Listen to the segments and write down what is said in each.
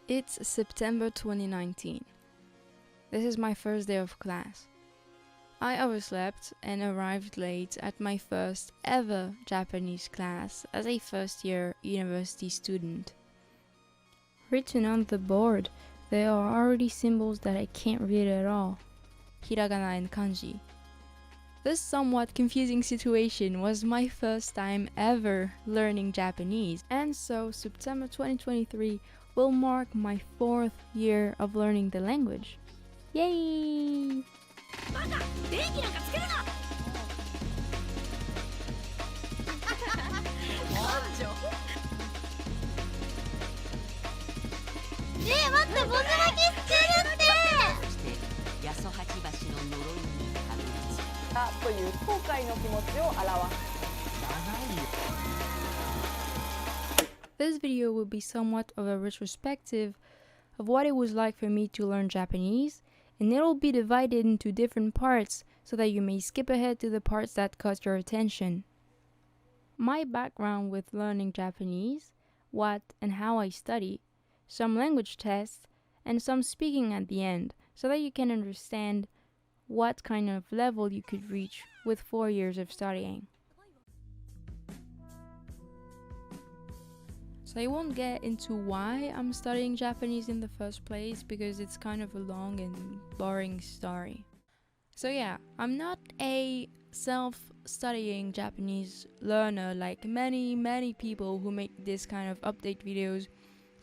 It's September 2019. This is my first day of class. I overslept and arrived late at my first ever Japanese class as a first-year university student. Written on the board, there are already symbols that I can't read at all. Hiragana and kanji. This somewhat confusing situation was my first time ever learning Japanese, and so September 2023 will mark my 4th year of learning the language. Yay! This video will be somewhat of a retrospective of what it was like for me to learn Japanese, and it will be divided into different parts so that you may skip ahead to the parts that caught your attention. My background with learning Japanese, what and how I study, some language tests, and some speaking at the end, so that you can understand what kind of level you could reach with 4 years of studying. So I won't get into why I'm studying Japanese in the first place because it's kind of a long and boring story. So yeah, I'm not a self-studying Japanese learner like many people who make this kind of update videos,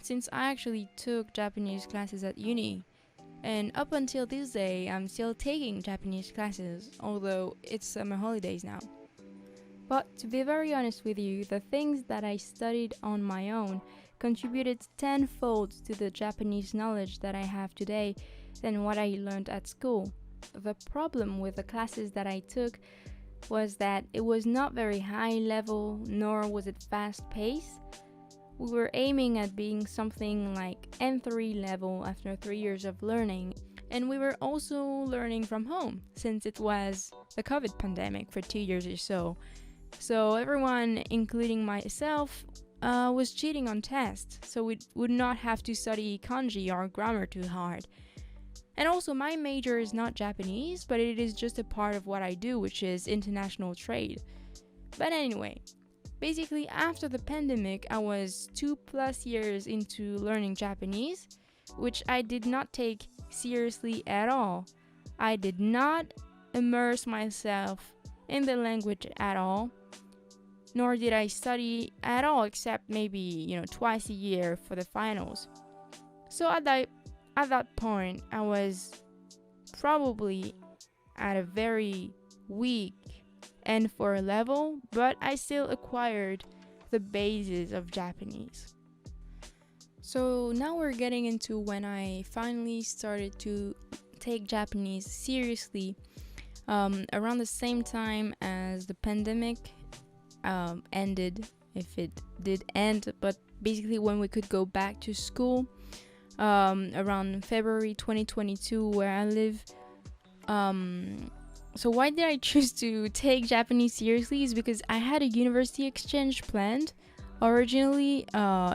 since I actually took Japanese classes at uni. And up until this day, I'm still taking Japanese classes, although it's summer holidays now. But to be very honest with you, the things that I studied on my own contributed tenfold to the Japanese knowledge that I have today than what I learned at school. The problem with the classes that I took was that it was not very high level, nor was it fast paced. We were aiming at being something like N3 level after 3 years of learning, and we were also learning from home since it was the COVID pandemic for 2 years or so. So everyone, including myself, was cheating on tests, so we would not have to study kanji or grammar too hard. And also my major is not Japanese, but it is just a part of what I do, which is international trade. But anyway, basically after the pandemic, I was 2+ years into learning Japanese, which I did not take seriously at all. I did not immerse myself in the language at all, nor did I study at all except maybe, twice a year for the finals. So at that point, I was probably at a very weak N4 level, but I still acquired the basis of Japanese. So now we're getting into when I finally started to take Japanese seriously, around the same time as the pandemic ended, if it did end, but basically when we could go back to school, around February 2022 where I live. So why did I choose to take Japanese seriously is because I had a university exchange planned originally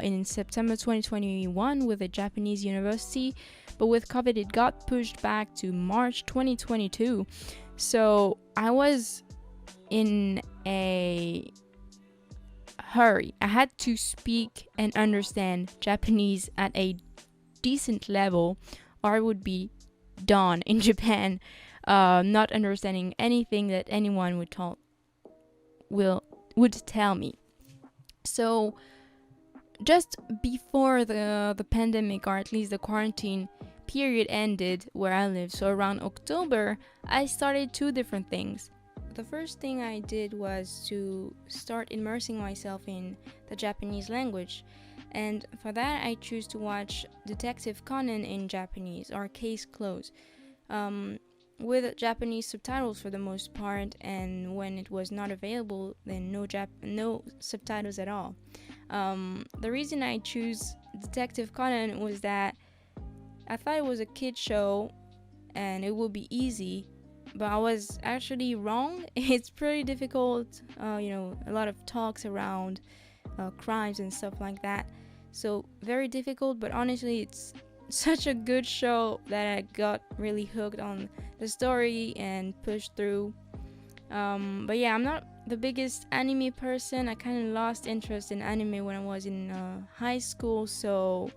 in September 2021 with a Japanese university, but with COVID it got pushed back to March 2022. So I was in a hurry. I had to speak and understand Japanese at a decent level, or I would be done in Japan, not understanding anything that anyone would tell me. So just before the pandemic, or at least the quarantine period ended where I live, so around October, I started 2 different things. The first thing I did was to start immersing myself in the Japanese language, and for that I choose to watch Detective Conan in Japanese, or Case Closed, with Japanese subtitles for the most part, and when it was not available, then no subtitles at all. The reason I choose Detective Conan was that I thought it was a kid show and it would be easy, but I was actually wrong. It's pretty difficult, a lot of talks around crimes and stuff like that. so very difficult, but honestly it's such a good show that I got really hooked on the story and pushed through. But yeah, I'm not the biggest anime person. I kind of lost interest in anime when I was in high school, so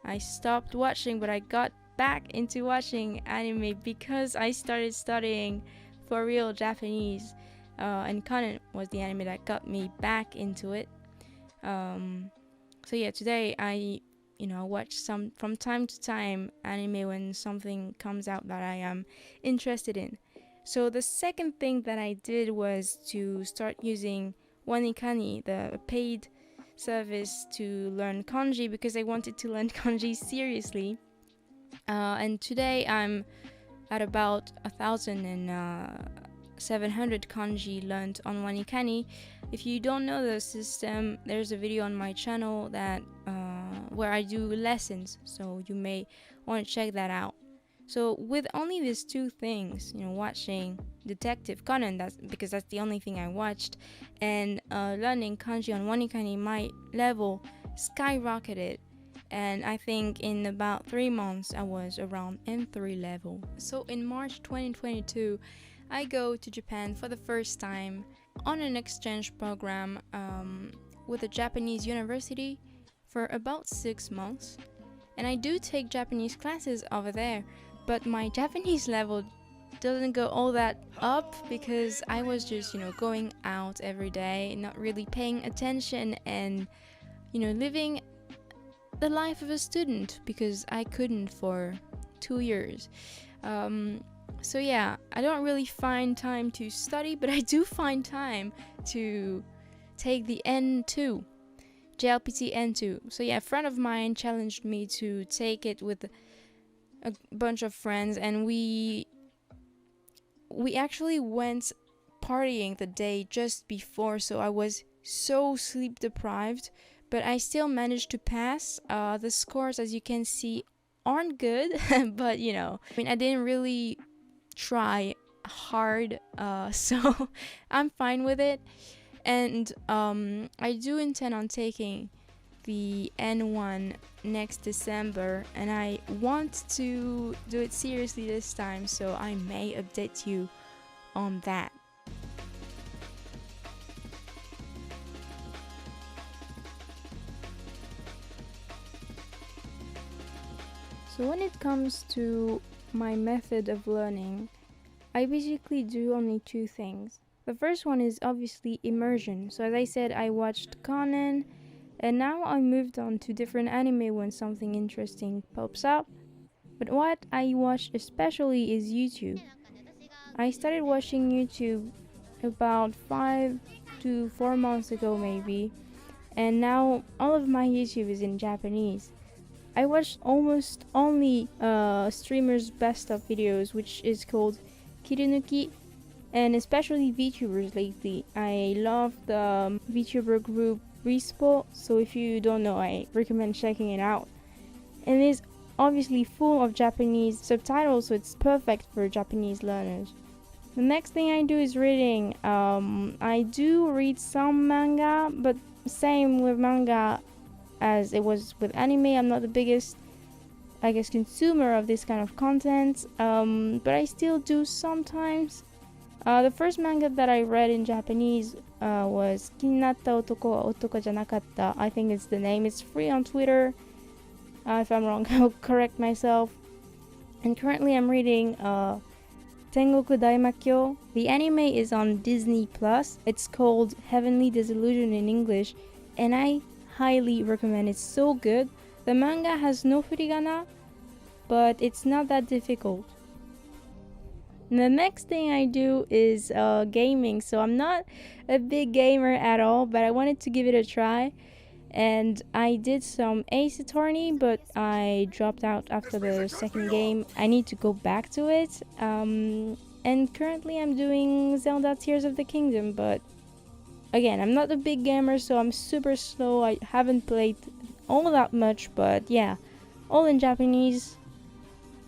I stopped watching, but I got back into watching anime because I started studying for real Japanese, and Conan was the anime that got me back into it. So yeah, today I watch some from time to time anime when something comes out that I am interested in. So the second thing that I did was to start using Wanikani, the paid service, to learn kanji because I wanted to learn kanji seriously. And today I'm at about 1,700 kanji learned on Wanikani. If you don't know the system, there's a video on my channel that where I do lessons, so you may want to check that out. So with only these two things, watching Detective Conan, because that's the only thing I watched, and learning kanji on Wanikani, my level skyrocketed. And I think in about 3 months I was around N3 level. So in March 2022, I go to Japan for the first time on an exchange program with a Japanese university for about 6 months. And I do take Japanese classes over there, but my Japanese level doesn't go all that up because I was just, going out every day, not really paying attention and, living the life of a student because I couldn't for 2 years. So yeah, I don't really find time to study, but I do find time to take the N2, JLPT N2. So yeah, a friend of mine challenged me to take it with a bunch of friends, and we actually went partying the day just before, so I was so sleep deprived, but I still managed to pass. The scores, as you can see, aren't good, but I didn't really try hard, so I'm fine with it. And I do intend on taking the N1 next December, and I want to do it seriously this time, so I may update you on that. So when it comes to my method of learning, I basically do only two things. The first one is obviously immersion. So as I said, I watched Conan, and now I moved on to different anime when something interesting pops up. But what I watch especially is YouTube. I started watching YouTube about 5 to 4 months ago maybe, and now all of my YouTube is in Japanese. I watched almost only streamers' best of videos, which is called Kirinuki, and especially VTubers lately. I love the VTuber group Respo, so if you don't know, I recommend checking it out. And it's obviously full of Japanese subtitles, so it's perfect for Japanese learners. The next thing I do is reading. I do read some manga, but same with manga as it was with anime. I'm not the biggest, consumer of this kind of content, but I still do sometimes. The first manga that I read in Japanese was Kininatta Otoko wa Otoko Janakatta. I think it's the name. It's free on Twitter. If I'm wrong, I'll correct myself. And currently I'm reading Tengoku Daimakyo. The anime is on Disney Plus. It's called Heavenly Disillusion in English, and I highly recommend it. It's so good. The manga has no furigana, but it's not that difficult. And the next thing I do is gaming. So I'm not a big gamer at all, but I wanted to give it a try. And I did some Ace Attorney, but I dropped out after the second game. I need to go back to it. And currently I'm doing Zelda Tears of the Kingdom, but again, I'm not a big gamer, so I'm super slow. I haven't played all that much, but yeah, all in Japanese.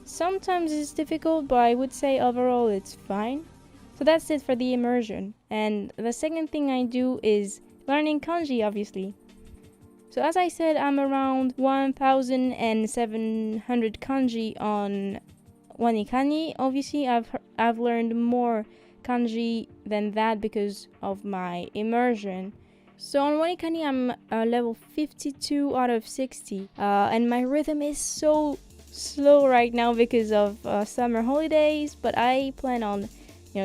Sometimes it's difficult, but I would say overall it's fine. So that's it for the immersion. And the second thing I do is learning kanji, obviously. So as I said, I'm around 1,700 kanji on Wanikani. Obviously, I've learned more kanji than that because of my immersion. So on Wanikani, I'm level 52 out of 60, and my rhythm is so slow right now because of summer holidays, but I plan on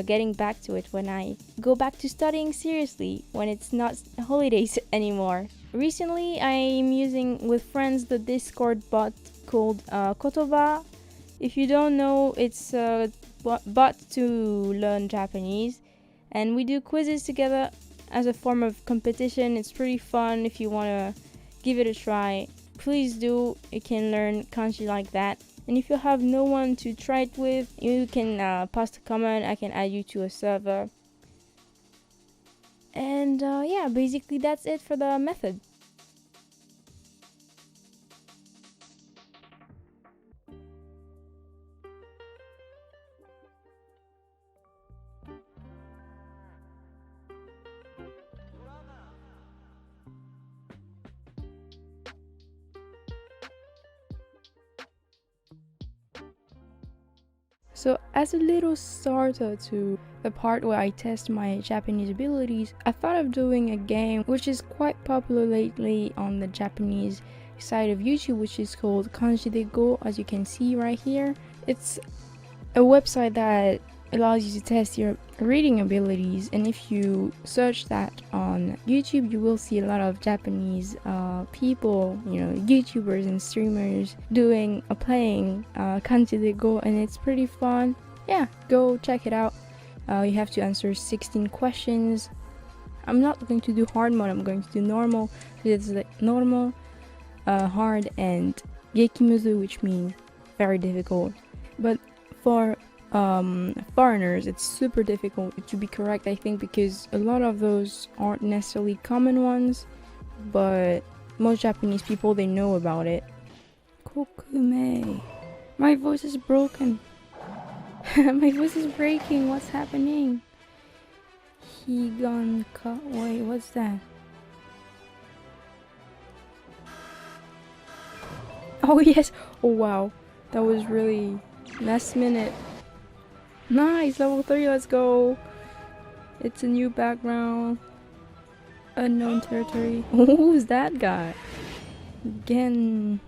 getting back to it when I go back to studying seriously, when it's not holidays anymore. Recently, I'm using with friends the Discord bot called Kotoba. If you don't know, it's a bot to learn Japanese, and we do quizzes together as a form of competition. It's pretty fun. If you want to give it a try, please do. You can learn kanji like that. And if you have no one to try it with, you can post a comment. I can add you to a server. And yeah, basically that's it for the method. So as a little starter to the part where I test my Japanese abilities, I thought of doing a game which is quite popular lately on the Japanese side of YouTube, which is called漢字でGO, as you can see right here. It's a website that allows you to test your reading abilities, and if you search that on YouTube, you will see a lot of Japanese people, YouTubers and streamers playing Kanji de GO, and it's pretty fun. Yeah, go check it out. You have to answer 16 questions. I'm not going to do hard mode, I'm going to do normal. So it's like normal, hard, and gekimuzu, which means very difficult. But for foreigners, it's super difficult to be correct, I think, because a lot of those aren't necessarily common ones, but most Japanese people, they know about it. Kokume. My voice is broken. My voice is breaking. What's happening? Higanka. Wait, what's that? Oh yes. Oh wow. That was really last minute. Nice, level 3, let's go. It's a new background. Unknown territory. Who's that guy? Gengaku.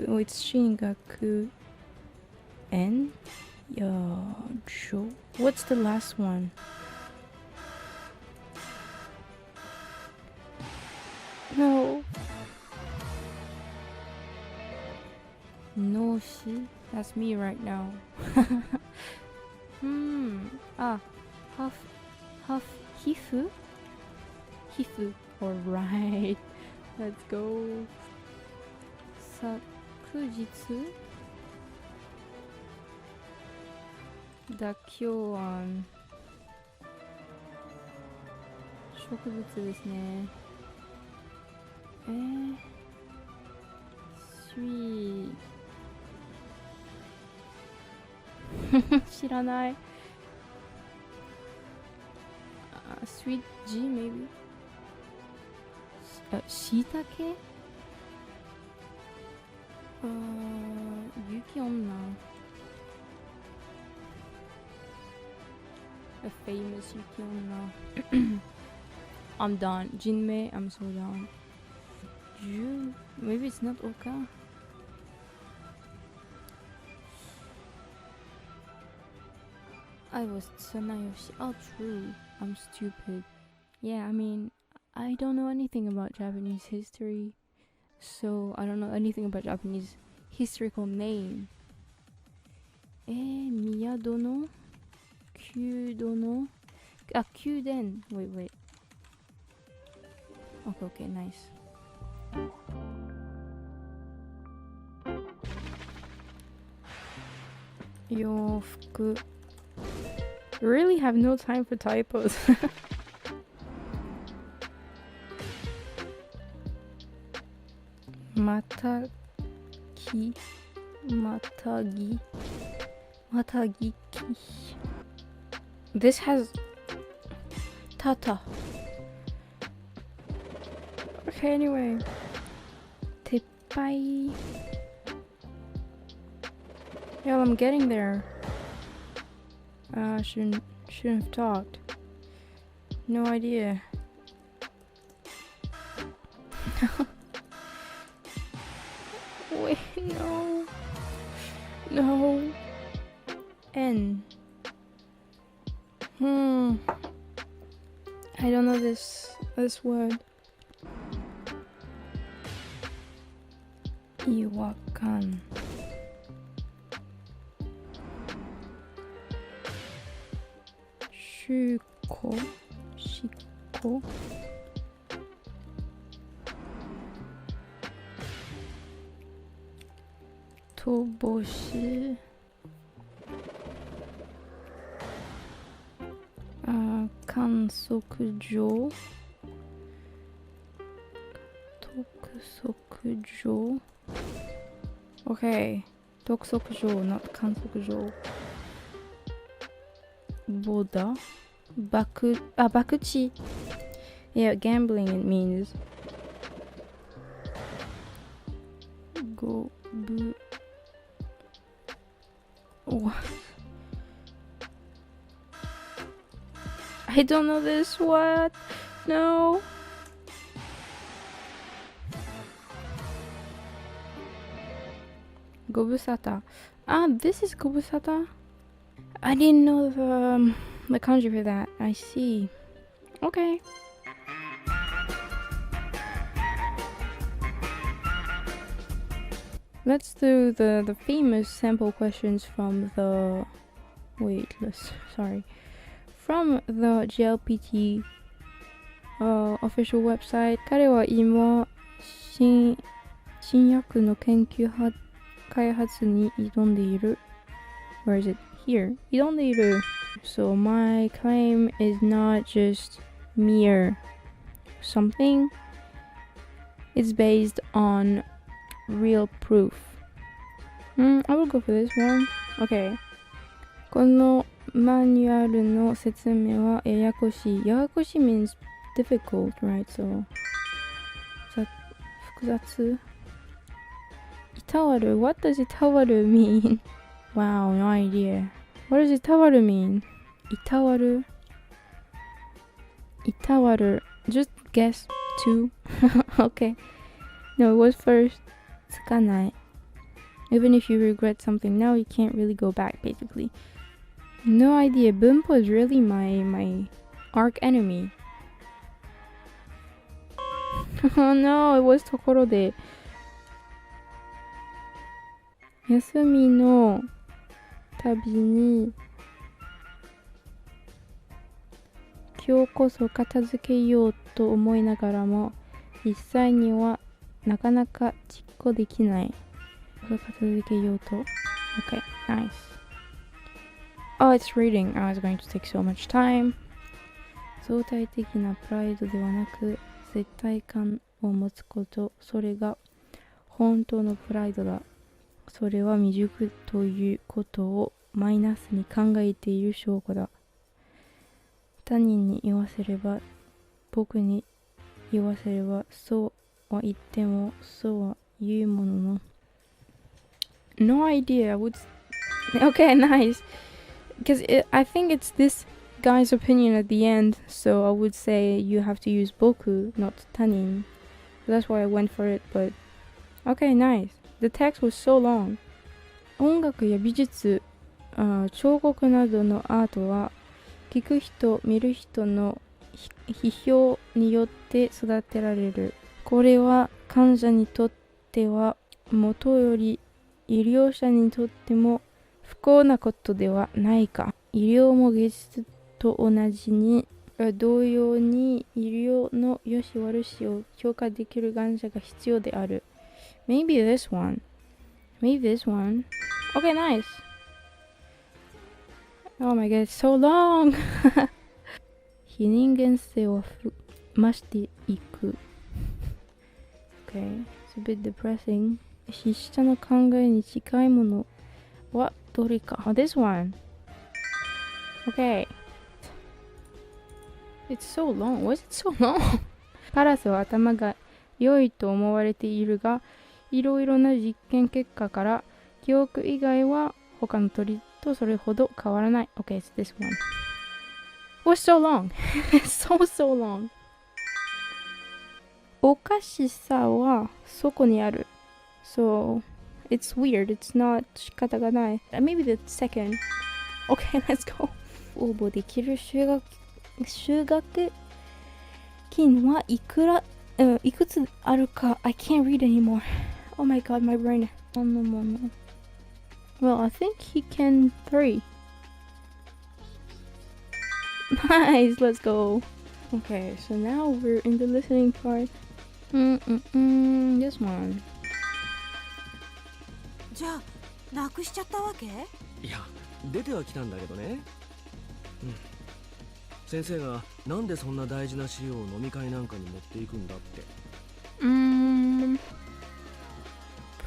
Oh, it's Shingaku. N? Yojo. What's the last one? No. Noshi. That's me right now. Hifu? Hifu. Alright. Let's go. Sakujitsu? Dakyoan. 植物ですね。Sweet. 知らない。Sweet G maybe? しいたけ？雪女。A famous Yuki Onna. I'm done. Jinmei, I'm so done. Ju? Maybe it's not Oka? I was Tsanayoshi. Oh, true. I'm stupid. Yeah, I mean, I don't know anything about Japanese history, so I don't know anything about Japanese historical name. Miyadono? Kyudono? Kyuden. Wait. Okay, nice. Yofuku. Really have no time for typos. Matagi. Matagiki. This has Tata. Okay, anyway. Teppai. Yeah, I'm getting there. Shouldn't have talked. No idea. Wait, no. No. N. I don't know this word. Iwakan. Shuko. Shiko. Toboshi. Kansokujo. Tokusokujo. Okay. Tokusokujo, not kansokujo. Boda. Bakuchi. Yeah, gambling it means. Gobu. What? I don't know this. What? No. Gobusata. This is Gobusata. I didn't know the kanji for that. I see. Okay. Let's do the famous sample questions from the from the JLPT official website. 彼は今新薬の研究開発に挑んでいる. Where is it? Here. 挑んでいる. So my claim is not just mere something. It's based on real proof. I will go for this one. Okay. このマニュアルの説明はややこしい。ややこしい means difficult, right? So 複雑。いたわる What does いたわる mean? Wow, no idea. What does いたわる mean? いたわる いたわる Just guess two. Okay. No, it was first. つかない. Even if you regret something now, you can't really go back, basically. No idea. Bunpo is really my arch enemy. Oh no, it was ところで. 休みの旅に今日こそ片付けようと思いながらも実際にはなかなか実行できない。片付けようと。Okay, nice. Oh, it's reading. I was going to take so much time. 相対的なプライドではなく絶対感を持つこと。それが本当のプライドだ。それは未熟ということをマイナスに考えている証拠だ。他人に言わせれば、僕に言わせれば、そうは言っても、そうは言うものの。No idea. Okay, nice. Because I think it's this guy's opinion at the end, so I would say you have to use boku, not tanin. That's why I went for it, but okay, nice. The text was so long. 音楽や美術、彫刻などのアートは聞く人、見る人の批評によって育てられる。これは患者にとってはもとより医療者にとっても不幸なことではないか。医療も芸術と同じに同様に医療の良し悪しを評価できる患者が必要である。Maybe this one. Maybe this one. Okay, nice. Oh my god, it's so long. 非人間性を増していく。Okay, it's a bit depressing. 筆者の考えに近いものはどれか。Oh, this one. Okay. It's so long. Why is it so long? カラスは頭が良いと思われているが、いろいろな実験結果から、記憶以外は他の鳥とそれほど変わらない。Okay, it's this one. What's so long? so long. おかしさはそこにある。So, it's weird. It's not 仕方がない。Maybe the second. Okay, let's go. 応募できる就学金はいくつあるか I can't read anymore. Oh my god, my brain. Well, I think he can 3. Nice, let's go. Okay, so now we're in the listening part. This one. じゃあ、なくしちゃったわけ？いや、出てはきたんだけどね。先生がなんでそんな大事な資料を飲み会なんかに持っていくんだって。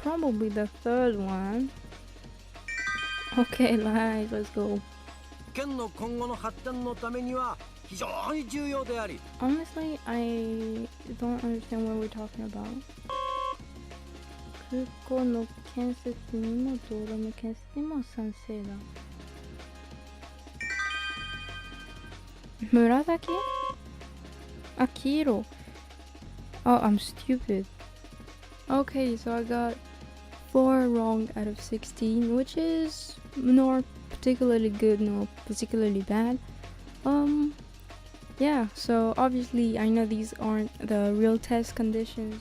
Probably the third one. Okay, live, let's go. 県の今後の発展のためには非常に重要であり。Honestly, I don't understand what we're talking about. 空港の建設にも道路の建設にも賛成だ。紫？あ、黄色。Oh, I'm stupid. Okay, so I got 4 wrong out of 16, which is nor particularly good nor particularly bad. Yeah, so obviously I know these aren't the real test conditions.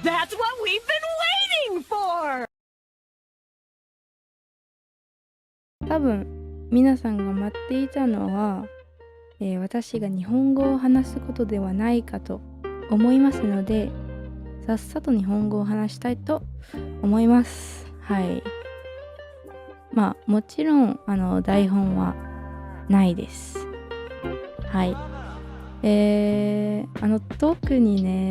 That's what we've been waiting for! 多分皆さんが待っていたのは、私が日本語を話すことではないかと思いますので、さっさと日本語を話したいと思います。はい。まあもちろん台本はないです。はい。特にね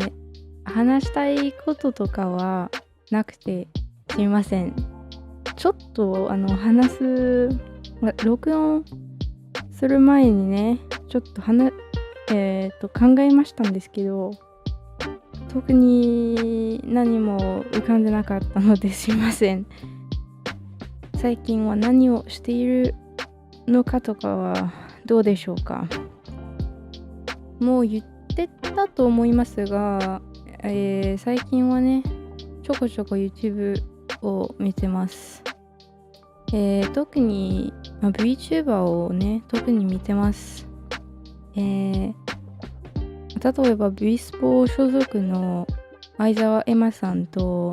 話したいこととかはなくてすみません。ちょっと録音する前にねちょっと考えましたんですけど、特に何も浮かんでなかったのですいません。最近は何をしているのかとかはどうでしょうか。もう言ってたと思いますが、最近はねちょこちょこ YouTube を見てます。特に、VTuber をね特に見てます。例えば V スポ所属の相沢エマさんと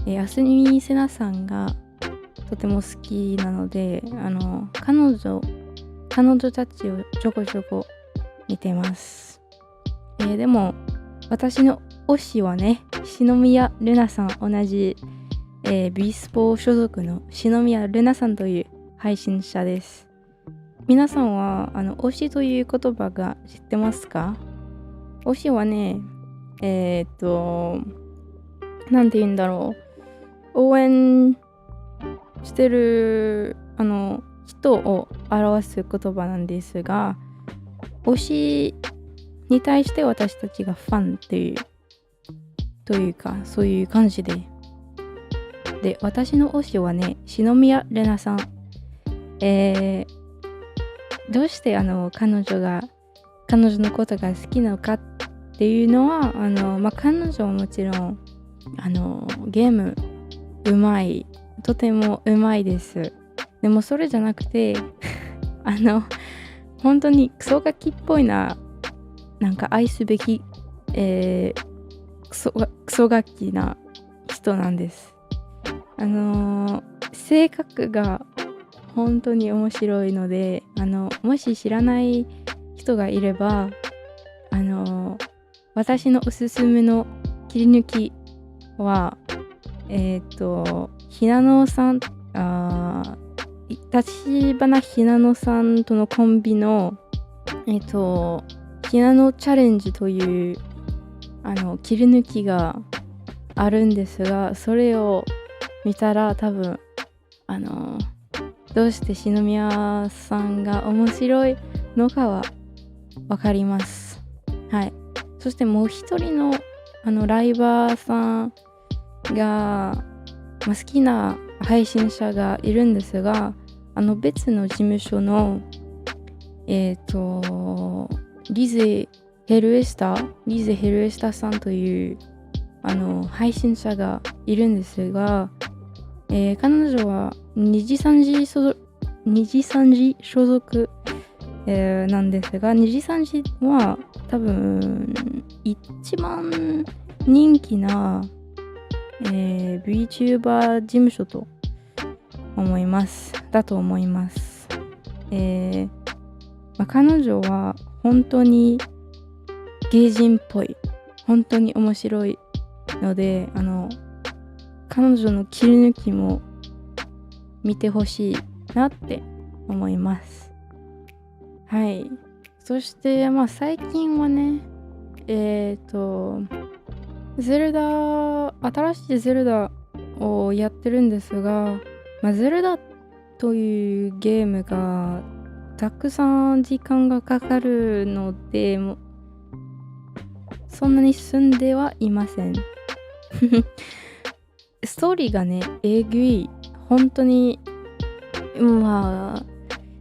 安見せなさんがとても好きなので、彼女たちをちょこちょこ見てます。でも私の推しはね篠宮ルナさん、同じ、V スポ所属の篠宮ルナさんという配信者です。皆さんは推しという言葉が知ってますか？推しはねなんて言うんだろう、応援してる人を表す言葉なんですが、推しに対して私たちがファンっていうというかそういう感じで、私の推しはね篠宮レナさん。どうして彼女のことが好きなのかっていうのは彼女はもちろんゲームとてもうまいです。でもそれじゃなくて本当にクソガキっぽいなんか愛すべき、クソガキな人なんです。性格が本当に面白いのでもし知らない人がいれば私のおすすめの切り抜きはひなのさん立花ひなのさんとのコンビのひなのチャレンジという切り抜きがあるんですが、それを見たら多分どうして篠宮さんが面白いのかはわかります。はい。そしてもう一人のライバーさんが、好きな配信者がいるんですが、別の事務所のリゼ・ヘルエスタさんという配信者がいるんですが、彼女は二次三次所属、なんですが、二次三次は多分一番人気な、VTuber 事務所と思います。彼女は本当に芸人っぽい、本当に面白いので、彼女の切り抜きも見てほしいなって思います。はい。そして最近はね、新しいゼルダをやってるんですが、ゼルダというゲームがたくさん時間がかかるので、そんなに進んではいません。ストーリーがね、えぐい。本当に、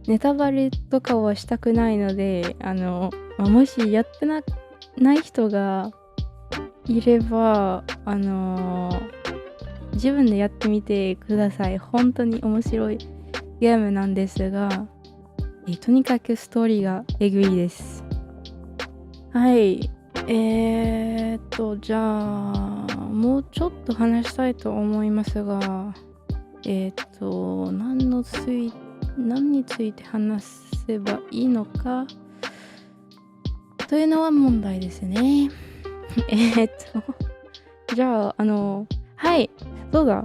ネタバレとかはしたくないので、もしやってない人がいれば、自分でやってみてください。本当に面白いゲームなんですが、とにかくストーリーがえぐいです。はい。じゃあもうちょっと話したいと思いますが、何について話せばいいのかというのは問題ですね。じゃあはい、そうだ。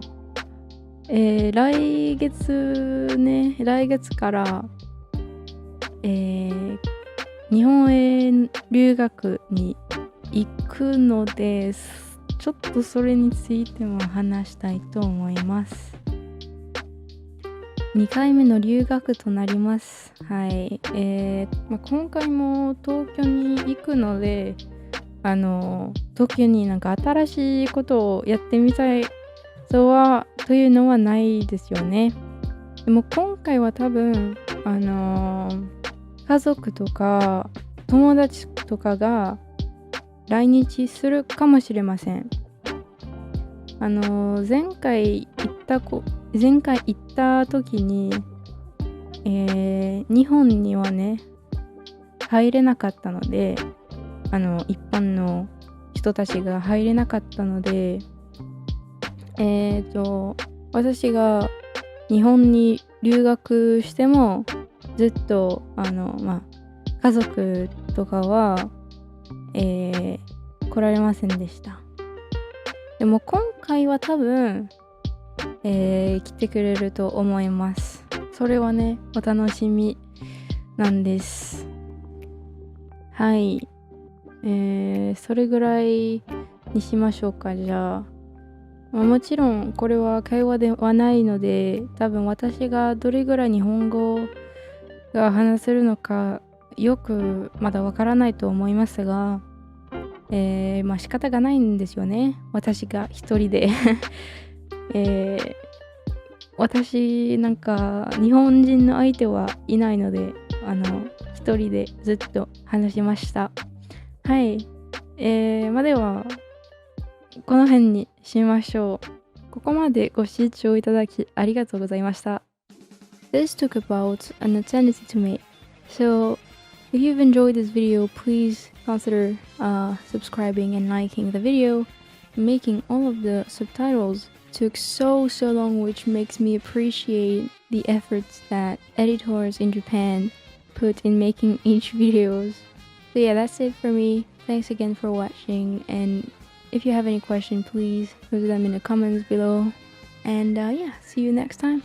来月から日本へ留学に行くのです。ちょっとそれについても話したいと思います。2回目の留学となります。はい。今回も東京に行くので、東京になんか新しいことをやってみたいというのはないですよね。でも今回は多分家族とか友達とかが来日するかもしれません。前回行った時に、日本にはね入れなかったので、一般の人たちが入れなかったので、私が日本に留学してもずっと家族とかは、来られませんでした。でも今回は多分、来てくれると思います。それはね、お楽しみなんです。はい。それぐらいにしましょうか。じゃあ、もちろんこれは会話ではないので、多分私がどれぐらい日本語が話せるのかよくまだわからないと思いますが、仕方がないんですよね。私が一人で、私なんか日本人の相手はいないので、一人でずっと話しました。はい。ではこの辺にしましょう。ここまでご視聴いただきありがとうございました。This took about an eternity to make. So if you've enjoyed this video, please consider subscribing and liking the video. Making all of the subtitles took so long, which makes me appreciate the efforts that editors in Japan put in making each videos. So yeah, that's it for me. Thanks again for watching, and if you have any questions, please put them in the comments below. And yeah, see you next time.